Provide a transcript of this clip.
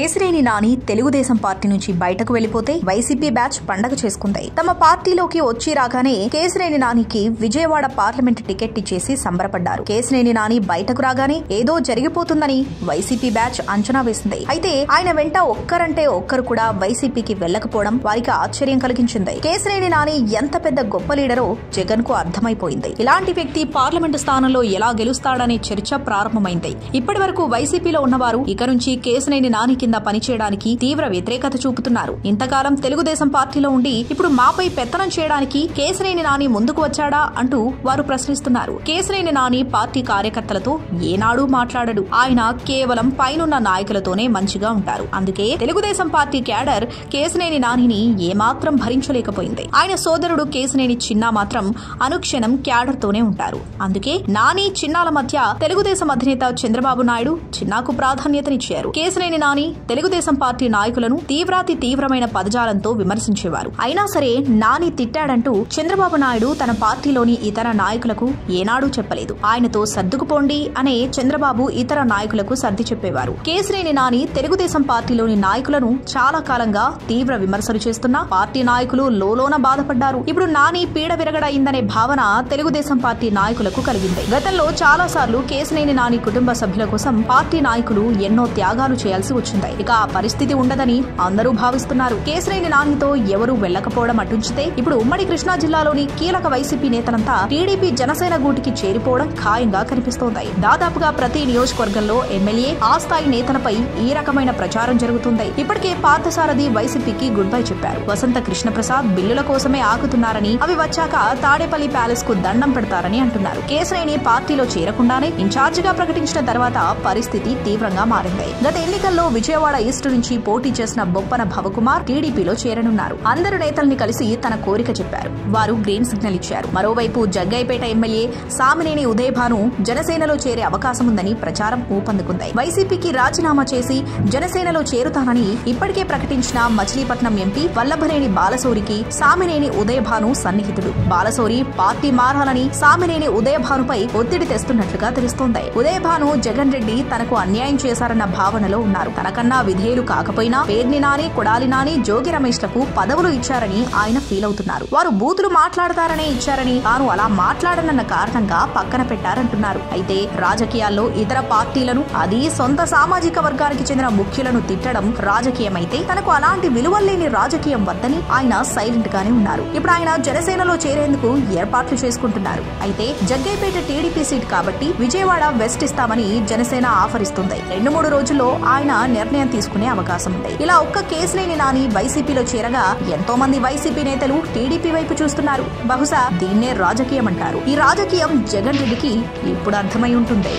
Kesineni Nani Telugu Desam party నుంచి బయటకు వెళ్లిపోతే YCP batch పండగ చేసుకుంది. తమ పార్టీలోకి వచ్చి రాగానే కేశినేని నానికి విజయవాడ పార్లమెంట్ టికెట్ ఇచ్చేసి సంబరపడ్డారు. కేశినేని నాని బయటకు రాగానే ఏదో జరిగిపోతుందని వైసీపీ బ్యాచ్ అంచనా వేసింది. అయితే ఆయన వెంట ఒక్కరంటే ఒక్కరు కూడా వైసీపీకి వెళ్లకపోవడం వారికి ఆశ్చర్యం కలిగించింది. కేశినేని నాని ఎంత పెద్ద గొప్ప లీడరో జగన్ కు అర్థమైపోయింది. ఇలాంటి వ్యక్తి పార్లమెంటు స్థానంలో ఎలా గెలుస్తాడనే చర్చ ప్రారంభమైంది. ఇప్పటి వరకు వైసీపీలో ఉన్నవారు ఇక నుంచి కేశినేని నాని కింద పనిచేయడానికి తీవ్ర వ్యతిరేకత చూపుతున్నారు. ఇంతకాలం తెలుగుదేశం పార్టీలో ఉండి ఇప్పుడు మాపై పెత్తనం చేయడానికి కేశినేని నాని ముందుకు వచ్చాడా అంటూ వారు ప్రశ్నిస్తున్నారు. కేశినేని నాని పార్టీ కార్యకర్తలతో ఏనాడూ మాట్లాడడు. ఆయన కేవలం పైనున్న నాయకులతోనే మంచిగా ఉంటారు. అందుకే తెలుగుదేశం పార్టీ క్యాడర్ కేశినేని నానిని ఏమాత్రం భరించలేకపోయింది. ఆయన సోదరుడు కేశినేని చిన్నా మాత్రం అనుక్షణం క్యాడర్ తోనే ఉంటారు. అందుకే నాని చిన్నాల మధ్య తెలుగుదేశం అధినేత చంద్రబాబు నాయుడు చిన్నాకు ప్రాధాన్యతనిచ్చారు. కేశినేని నాని తెలుగుదేశం పార్టీ నాయకులను తీవ్రాతి తీవ్రమైన పదజాలంతో విమర్శించేవారు. అయినా సరే నాని తిట్టాడంటూ చంద్రబాబు నాయుడు తన పార్టీలోని ఇతర నాయకులకు ఏనాడూ చెప్పలేదు. ఆయనతో సర్దుకుపోండి అనే చంద్రబాబు ఇతర నాయకులకు సర్ది చెప్పేవారు. కేశినేని నాని తెలుగుదేశం పార్టీలోని నాయకులను చాలా కాలంగా తీవ్ర విమర్శలు చేస్తున్నా పార్టీ నాయకులు లోలోన బాధపడ్డారు. ఇప్పుడు నాని పీడ విరగడైందనే భావన తెలుగుదేశం పార్టీ నాయకులకు కలిగింది. గతంలో చాలా సార్లు కేశినేని నాని కుటుంబ సభ్యుల కోసం పార్టీ నాయకులు ఎన్నో త్యాగాలు చేయాల్సి వచ్చింది. ఇక ఆ పరిస్థితి ఉండదని అందరూ భావిస్తున్నారు. కేశినేని నానితో ఎవరూ వెళ్లకపోవడం అటుంచితే ఇప్పుడు ఉమ్మడి కృష్ణా జిల్లాలోని కీలక వైసీపీ నేతలంతా టీడీపీ జనసేన గూటికి చేరిపోవడం ఖాయంగా కనిపిస్తోంది. దాదాపుగా ప్రతి నియోజకవర్గంలో ఎమ్మెల్యే ఆ స్థాయి నేతలపై ఈ రకమైన ప్రచారం జరుగుతుంది. ఇప్పటికే పార్థసారథి వైసీపీకి గుడ్ బై చెప్పారు. వసంత కృష్ణప్రసాద్ బిల్లుల కోసమే ఆగుతున్నారని అవి వచ్చాక తాడేపల్లి ప్యాలెస్ కు దండం పెడతారని అంటున్నారు. కేశినేని పార్టీలో చేరకుండానే ఇన్ఛార్జిగా ప్రకటించిన తర్వాత పరిస్థితి తీవ్రంగా మారింది. గత ఎన్నికల్లో విజయవాడ ఈస్ట్ నుంచి పోటీ చేసిన బొప్పన భవకుమార్ టీడీపీలో చేరనున్నారు. అందరు నేతల్ని కలిసి తన కోరిక చెప్పారు. వారు గ్రీన్ సిగ్నల్ ఇచ్చారు. మరోవైపు జగ్గైపేట ఎమ్మెల్యే సామినేని ఉదయభాను జనసేనలో చేరే అవకాశం ఉందని ప్రచారం ఊపందుకుంది. వైసీపీకి రాజీనామా చేసి జనసేనలో చేరుతానని ఇప్పటికే ప్రకటించిన మచిలీపట్నం ఎంపీ వల్లభనేని బాలశౌరికి సామినేని ఉదయభాను సన్నిహితుడు. బాలశౌరి పార్టీ మారాలని సామినేని ఉదయభానుపై ఒత్తిడి తెస్తున్నట్లుగా తెలుస్తోంది. ఉదయభాను జగన్ రెడ్డి తనకు అన్యాయం చేశారన్న భావనలో ఉన్నారు. తనకన్నా విధేయులు కాకపోయినా పేర్ని నాని, కొడాలి నాని, జోగి రమేష్లకు పదవులు ఇచ్చారని ఆయన ఫీల్ అవుతున్నారు. వారు బూతులు మాట్లాడతారనే ఇచ్చారని తాను అలా మాట్లాడనన్న కారణంగా పక్కన పెట్టారంటున్నారు. అయితే రాజకీయాల్లో ఇతర పార్టీలను అది సొంత సామాజిక వర్గానికి చెందిన ముఖ్యులను తిట్టడం రాజకీయమైతే తనకు అలాంటి విలువలేని రాజకీయం వద్దని ఆయన సైలెంట్ గానే ఉన్నారు. ఇప్పుడు ఆయన జనసేనలో చేరేందుకు ఏర్పాట్లు చేసుకుంటున్నారు. అయితే జగ్గైపేట టీడీపీ సీట్ కాబట్టి విజయవాడ వెస్ట్ ఇస్తామని జనసేన ఆఫర్ ఇస్తుంది. 2-3 రోజుల్లో ఆయన నిర్ణయం తీసుకునే అవకాశం ఉంది. ఇలా ఒక్క కేశినేని నాని వైసీపీలో చేరగా ఎంతో మంది వైసీపీ నేతలు టీడీపీ వైపు చూస్తున్నారు. బహుశా దీన్నే రాజకీయం అంటారు. ఈ రాజకీయం జగన్ రెడ్డికి ఇప్పుడు అర్థమై ఉంటుంది.